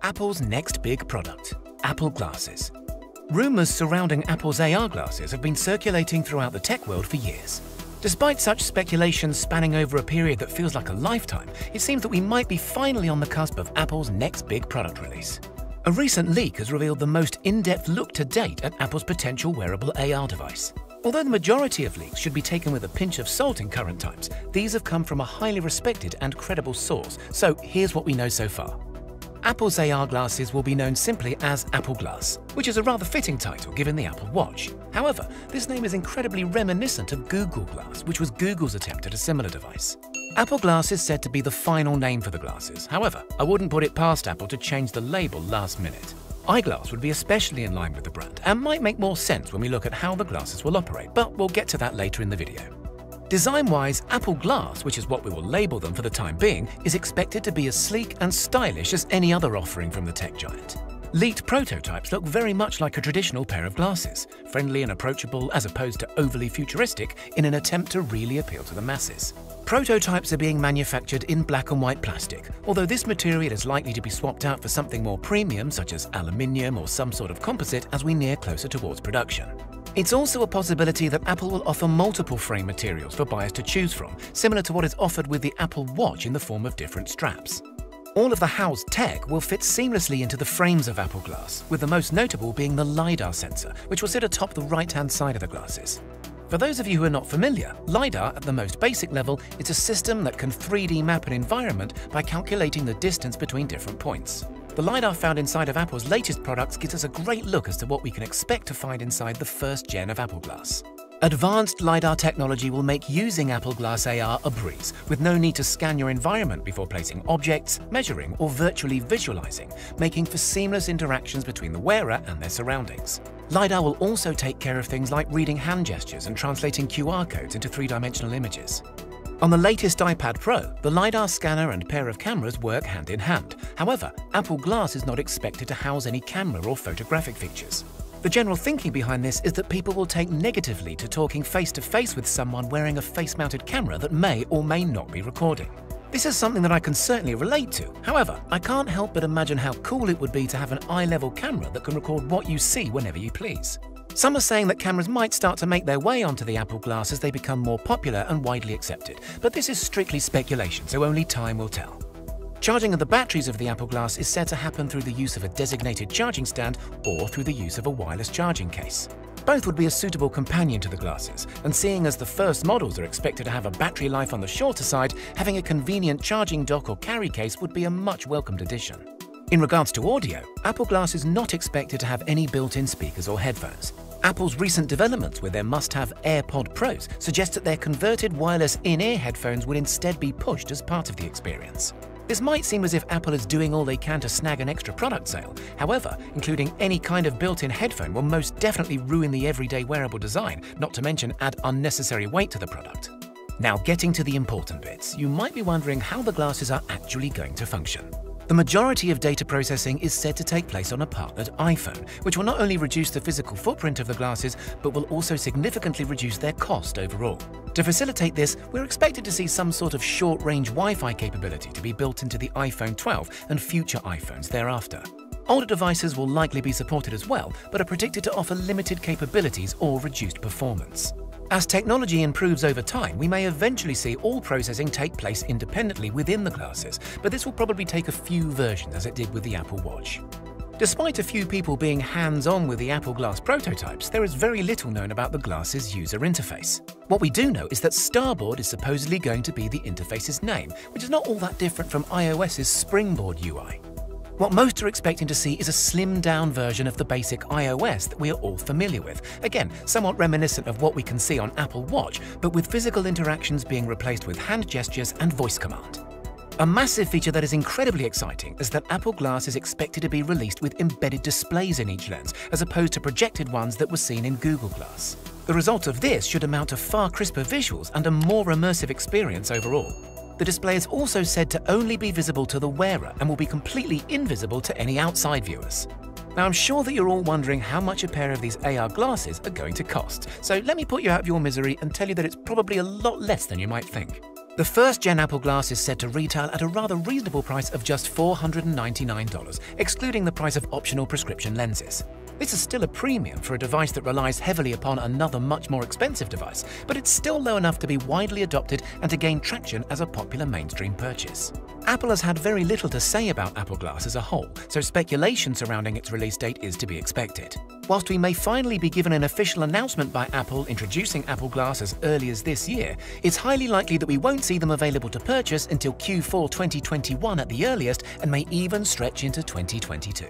Apple's next big product, Apple Glasses. Rumors surrounding Apple's AR glasses have been circulating throughout the tech world for years. Despite such speculation spanning over a period that feels like a lifetime, it seems that we might be finally on the cusp of Apple's next big product release. A recent leak has revealed the most in-depth look to date at Apple's potential wearable AR device. Although the majority of leaks should be taken with a pinch of salt in current times, these have come from a highly respected and credible source, so here's what we know so far. Apple's AR glasses will be known simply as Apple Glass, which is a rather fitting title given the Apple Watch. However, this name is incredibly reminiscent of Google Glass, which was Google's attempt at a similar device. Apple Glass is said to be the final name for the glasses. However, I wouldn't put it past Apple to change the label last minute. Eyeglass would be especially in line with the brand and might make more sense when we look at how the glasses will operate, but we'll get to that later in the video. Design-wise, Apple Glass, which is what we will label them for the time being, is expected to be as sleek and stylish as any other offering from the tech giant. Leaked prototypes look very much like a traditional pair of glasses, friendly and approachable as opposed to overly futuristic in an attempt to really appeal to the masses. Prototypes are being manufactured in black and white plastic, although this material is likely to be swapped out for something more premium such as aluminium or some sort of composite as we near closer towards production. It's also a possibility that Apple will offer multiple frame materials for buyers to choose from, similar to what is offered with the Apple Watch in the form of different straps. All of the housed tech will fit seamlessly into the frames of Apple Glass, with the most notable being the LiDAR sensor, which will sit atop the right-hand side of the glasses. For those of you who are not familiar, LiDAR at the most basic level is a system that can 3D map an environment by calculating the distance between different points. The LiDAR found inside of Apple's latest products gives us a great look as to what we can expect to find inside the first gen of Apple Glass. Advanced LiDAR technology will make using Apple Glass AR a breeze, with no need to scan your environment before placing objects, measuring, or virtually visualizing, making for seamless interactions between the wearer and their surroundings. LiDAR will also take care of things like reading hand gestures and translating QR codes into three-dimensional images. On the latest iPad Pro, the LiDAR scanner and pair of cameras work hand in hand. However, Apple Glass is not expected to house any camera or photographic features. The general thinking behind this is that people will take negatively to talking face-to-face with someone wearing a face-mounted camera that may or may not be recording. This is something that I can certainly relate to. However, I can't help but imagine how cool it would be to have an eye-level camera that can record what you see whenever you please. Some are saying that cameras might start to make their way onto the Apple Glass as they become more popular and widely accepted, but this is strictly speculation, so only time will tell. Charging of the batteries of the Apple Glass is said to happen through the use of a designated charging stand or through the use of a wireless charging case. Both would be a suitable companion to the glasses, and seeing as the first models are expected to have a battery life on the shorter side, having a convenient charging dock or carry case would be a much welcomed addition. In regards to audio, Apple Glass is not expected to have any built-in speakers or headphones. Apple's recent developments with their must-have AirPod Pros suggest that their converted wireless in-ear headphones would instead be pushed as part of the experience. This might seem as if Apple is doing all they can to snag an extra product sale. However, including any kind of built-in headphone will most definitely ruin the everyday wearable design, not to mention add unnecessary weight to the product. Now, getting to the important bits, you might be wondering how the glasses are actually going to function. The majority of data processing is said to take place on a partnered iPhone, which will not only reduce the physical footprint of the glasses, but will also significantly reduce their cost overall. To facilitate this, we're expected to see some sort of short-range Wi-Fi capability to be built into the iPhone 12 and future iPhones thereafter. Older devices will likely be supported as well, but are predicted to offer limited capabilities or reduced performance. As technology improves over time, we may eventually see all processing take place independently within the glasses, but this will probably take a few versions as it did with the Apple Watch. Despite a few people being hands-on with the Apple Glass prototypes, there is very little known about the glasses' user interface. What we do know is that Starboard is supposedly going to be the interface's name, which is not all that different from iOS's Springboard UI. What most are expecting to see is a slimmed-down version of the basic iOS that we are all familiar with. Again, somewhat reminiscent of what we can see on Apple Watch, but with physical interactions being replaced with hand gestures and voice command. A massive feature that is incredibly exciting is that Apple Glass is expected to be released with embedded displays in each lens, as opposed to projected ones that were seen in Google Glass. The result of this should amount to far crisper visuals and a more immersive experience overall. The display is also said to only be visible to the wearer and will be completely invisible to any outside viewers. Now, I'm sure that you're all wondering how much a pair of these AR glasses are going to cost, so let me put you out of your misery and tell you that it's probably a lot less than you might think. The first-gen Apple Glass is said to retail at a rather reasonable price of just $499, excluding the price of optional prescription lenses. This is still a premium for a device that relies heavily upon another much more expensive device, but it's still low enough to be widely adopted and to gain traction as a popular mainstream purchase. Apple has had very little to say about Apple Glass as a whole, so speculation surrounding its release date is to be expected. Whilst we may finally be given an official announcement by Apple introducing Apple Glass as early as this year, it's highly likely that we won't see them available to purchase until Q4 2021 at the earliest and may even stretch into 2022.